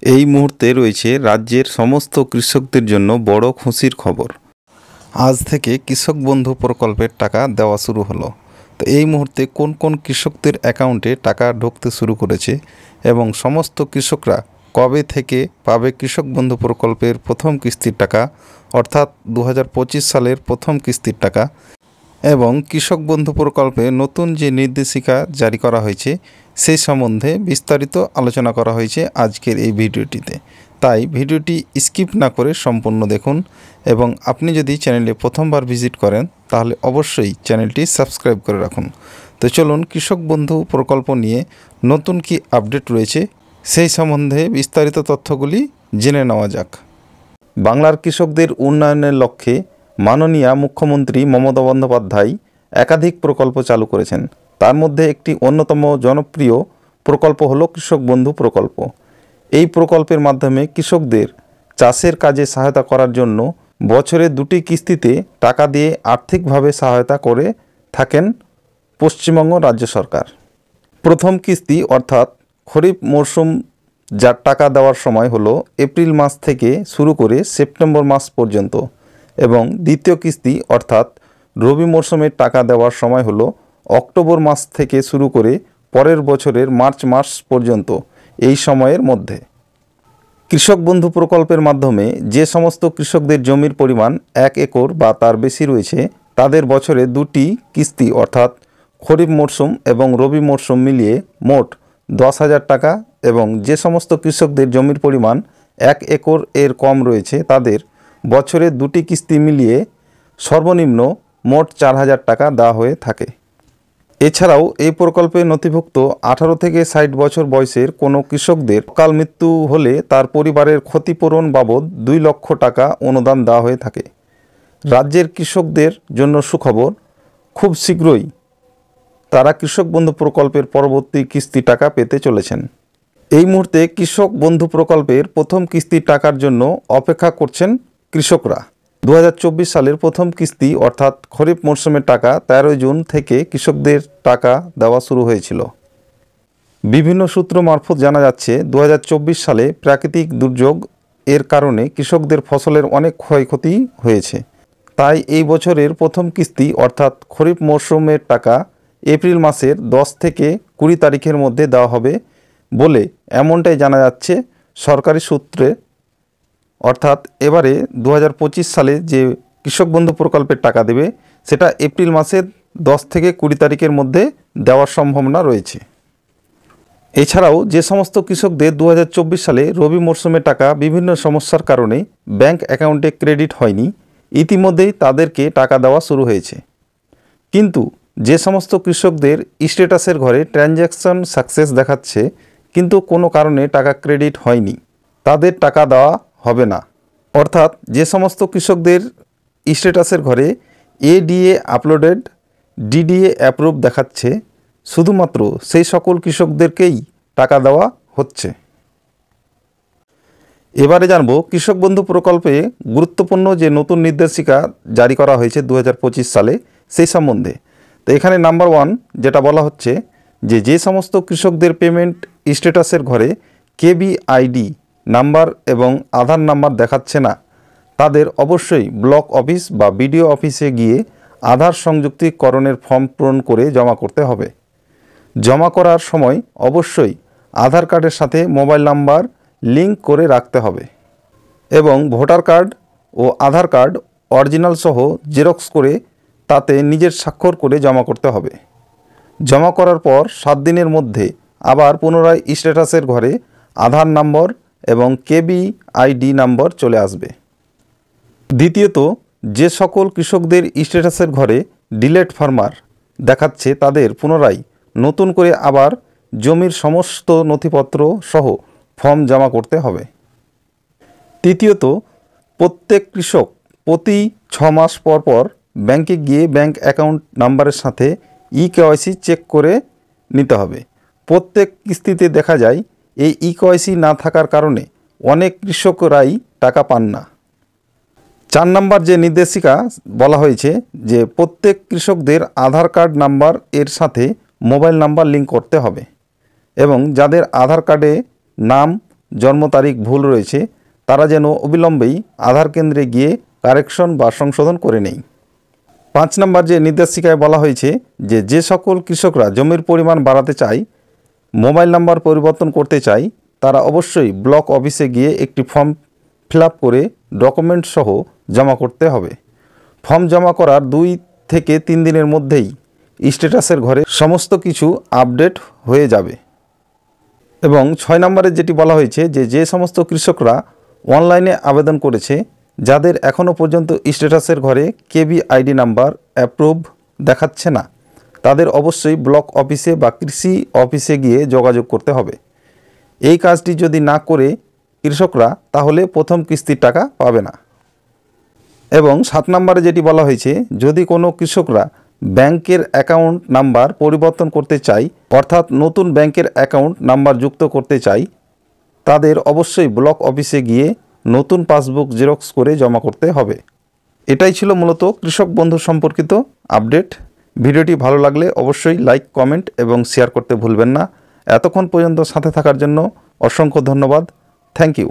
এই মুহূর্তে রয়েছে রাজ্যের সমস্ত কৃষকদের জন্য বড় খুশির খবর। আজ থেকে কৃষক বন্ধু প্রকল্পের টাকা দেওয়া শুরু হলো। তো এই মুহূর্তে কোন কোন কৃষকদের অ্যাকাউন্টে টাকা ঢুকতে শুরু করেছে এবং সমস্ত কৃষকরা কবে থেকে পাবে কৃষক বন্ধু প্রকল্পের প্রথম কিস্তির টাকা, অর্থাৎ 2025 সালের প্রথম কিস্তির টাকা, এবং কৃষক বন্ধু প্রকল্পে নতুন যে নির্দেশিকা জারি করা হয়েছে সেই সম্বন্ধে বিস্তারিত আলোচনা করা হয়েছে আজকের এই ভিডিওটিতে। তাই ভিডিওটি স্কিপ না করে সম্পূর্ণ দেখুন এবং আপনি যদি চ্যানেলে প্রথমবার ভিজিট করেন তাহলে অবশ্যই চ্যানেলটি সাবস্ক্রাইব করে রাখুন। তো চলুন কৃষক বন্ধু প্রকল্প নিয়ে নতুন কি আপডেট রয়েছে সেই সম্বন্ধে বিস্তারিত তথ্যগুলি জেনে নেওয়া যাক। বাংলার কৃষকদের উন্নয়নের লক্ষ্যে মাননীয় মুখ্যমন্ত্রী মমতা বন্দ্যোপাধ্যায় একাধিক প্রকল্প চালু করেছেন। তার মধ্যে একটি অন্যতম জনপ্রিয় প্রকল্প হলো কৃষক বন্ধু প্রকল্প। এই প্রকল্পের মাধ্যমে কৃষকদের চাষের কাজে সহায়তা করার জন্য বছরে 2টি কিস্তিতে টাকা দিয়ে আর্থিকভাবে সহায়তা করে থাকেন পশ্চিমবঙ্গ রাজ্য সরকার। প্রথম কিস্তি অর্থাৎ খরিফ মরশুম যার টাকা দেওয়ার সময় হলো এপ্রিল মাস থেকে শুরু করে সেপ্টেম্বর মাস পর্যন্ত, এবং দ্বিতীয় কিস্তি অর্থাৎ রবি মরশুমের টাকা দেওয়ার সময় হলো অক্টোবর মাস থেকে শুরু করে পরের বছরের মার্চ মাস পর্যন্ত। এই সময়ের মধ্যে কৃষক বন্ধু প্রকল্পের মাধ্যমে যে সমস্ত কৃষকদের জমির পরিমাণ 1 একর বা তার বেশি রয়েছে তাদের বছরে 2টি কিস্তি অর্থাৎ খরিফ মরশুম এবং রবি মরশুম মিলিয়ে মোট 10,000 টাকা, এবং যে সমস্ত কৃষকদের জমির পরিমাণ 1 একর এর কম রয়েছে তাদের বছরে 2টি কিস্তি মিলিয়ে সর্বনিম্ন মোট 4,000 টাকা দেওয়া হয়ে থাকে। এছাড়াও এই প্রকল্পে নথিভুক্ত 18 থেকে 60 বছর বয়সের কোনো কৃষকদের অকাল মৃত্যু হলে তার পরিবারের ক্ষতিপূরণ বাবদ 2 লক্ষ টাকা অনুদান দেওয়া হয়ে থাকে। রাজ্যের কৃষকদের জন্য সুখবর, খুব শীঘ্রই তারা কৃষক বন্ধু প্রকল্পের পরবর্তী কিস্তি টাকা পেতে চলেছেন। এই মুহূর্তে কৃষক বন্ধু প্রকল্পের প্রথম কিস্তির টাকার জন্য অপেক্ষা করছেন কৃষকরা। 2024 সালের প্রথম কিস্তি অর্থাৎ খরিফ মরশুমের টাকা 13 জুন থেকে কৃষকদের টাকা দেওয়া শুরু হয়েছিল। বিভিন্ন সূত্র মারফত জানা যাচ্ছে 2024 সালে প্রাকৃতিক দুর্যোগ এর কারণে কৃষকদের ফসলের অনেক ক্ষয়ক্ষতি হয়েছে। তাই এই বছরের প্রথম কিস্তি অর্থাৎ খরিফ মরশুমের টাকা এপ্রিল মাসের 10 থেকে 20 তারিখের মধ্যে দেওয়া হবে বলে এমনটাই জানা যাচ্ছে সরকারি সূত্রে। অর্থাৎ এবারে 2025 সালে যে কৃষক বন্ধু প্রকল্পের টাকা দেবে সেটা এপ্রিল মাসের 10 থেকে 20 তারিখের মধ্যে দেওয়ার সম্ভাবনা রয়েছে। এছাড়াও যে সমস্ত কৃষকদের 2024 সালে রবি মরশুমে টাকা বিভিন্ন সমস্যার কারণে ব্যাংক অ্যাকাউন্টে ক্রেডিট হয়নি, ইতিমধ্যেই তাদেরকে টাকা দেওয়া শুরু হয়েছে। কিন্তু যে সমস্ত কৃষকদের স্ট্যাটাসের ঘরে ট্রানজ্যাকশন সাকসেস দেখাচ্ছে কিন্তু কোনো কারণে টাকা ক্রেডিট হয়নি, তাদের টাকা দেওয়া হবে না। অর্থাৎ যে সমস্ত কৃষকদের স্ট্যাটাসের ঘরে এডিএ আপলোডেড, ডিডিএ অ্যাপ্রুভ দেখাচ্ছে, শুধুমাত্র সেই সকল কৃষকদেরকেই টাকা দেওয়া হচ্ছে। এবারে জানব কৃষক বন্ধু প্রকল্পে গুরুত্বপূর্ণ যে নতুন নির্দেশিকা জারি করা হয়েছে 2025 সালে সেই সম্বন্ধে। তো এখানে নাম্বার 1 যেটা বলা হচ্ছে যে সমস্ত কৃষকদের পেমেন্ট স্ট্যাটাসের ঘরে কেবিআইডি নাম্বার এবং আধার নাম্বার দেখাচ্ছে না তাদের অবশ্যই ব্লক অফিস বা বিডিও অফিসে গিয়ে আধার সংযুক্তিকরণের ফর্ম পূরণ করে জমা করতে হবে। জমা করার সময় অবশ্যই আধার কার্ডের সাথে মোবাইল নাম্বার লিঙ্ক করে রাখতে হবে এবং ভোটার কার্ড ও আধার কার্ড অরিজিনাল সহ জেরক্স করে তাতে নিজের স্বাক্ষর করে জমা করতে হবে। জমা করার পর 7 দিনের মধ্যে আবার পুনরায় স্ট্যাটাসের ঘরে আধার নম্বর এবং কেবিআইডি নম্বর চলে আসবে। দ্বিতীয়ত, যে সকল কৃষকদের স্ট্যাটাসের ঘরে ডিলেট ফার্মার দেখাচ্ছে তাদের পুনরায় নতুন করে আবার জমির সমস্ত নথিপত্র সহ ফর্ম জমা করতে হবে। তৃতীয়ত, প্রত্যেক কৃষক প্রতি 6 মাস পর পর ব্যাংকে গিয়ে ব্যাংক অ্যাকাউন্ট নাম্বারের সাথে ইকেওয়াইসি চেক করে নিতে হবে। প্রত্যেক কিস্তিতে দেখা যায় এই ইকেওয়াইসি না থাকার কারণে অনেক কৃষকরাই টাকা পান না। 4 নম্বর যে নির্দেশিকা বলা হয়েছে যে প্রত্যেক কৃষকদের আধার কার্ড নাম্বার এর সাথে মোবাইল নাম্বার লিঙ্ক করতে হবে এবং যাদের আধার কার্ডে নাম জন্ম তারিখ ভুল রয়েছে তারা যেন অবিলম্বেই আধার কেন্দ্রে গিয়ে কারেকশন বা সংশোধন করে নেয়। 5 নম্বর যে নির্দেশিকায় বলা হয়েছে যে সকল কৃষকরা জমির পরিমাণ বাড়াতে চায়, মোবাইল নাম্বার পরিবর্তন করতে চায়, তারা অবশ্যই ব্লক অফিসে গিয়ে একটি ফর্ম ফিল আপ করে ডকুমেন্ট সহ জমা করতে হবে। ফর্ম জমা করার 2 থেকে 3 দিনের মধ্যেই স্ট্যাটাসের ঘরে সমস্ত কিছু আপডেট হয়ে যাবে। এবং 6 নম্বরে যেটি বলা হয়েছে যে সমস্ত কৃষকরা অনলাইনে আবেদন করেছে, যাদের এখনও পর্যন্ত স্ট্যাটাসের ঘরে KVID নাম্বার অ্যাপ্রুভ দেখাচ্ছে না, তাদের অবশ্যই ব্লক অফিসে বা কৃষি অফিসে গিয়ে যোগাযোগ করতে হবে। এই কাজটি যদি না করে কৃষকরা তাহলে প্রথম কিস্তির টাকা পাবে না। এবং 7 নম্বরে যেটি বলা হয়েছে যদি কোনো কৃষকরা ব্যাংকের অ্যাকাউন্ট নাম্বার পরিবর্তন করতে চায়, অর্থাৎ নতুন ব্যাংকের অ্যাকাউন্ট নাম্বার যুক্ত করতে চায়, তাদের অবশ্যই ব্লক অফিসে গিয়ে নতুন পাসবুক জেরক্স করে জমা করতে হবে। এটাই ছিল মূলত কৃষক বন্ধু সম্পর্কিত আপডেট। ভিডিওটি ভালো লাগলে অবশ্যই লাইক, কমেন্ট এবং শেয়ার করতে ভুলবেন না। এতক্ষণ পর্যন্ত সাথে থাকার জন্য অসংখ্য ধন্যবাদ। Thank you.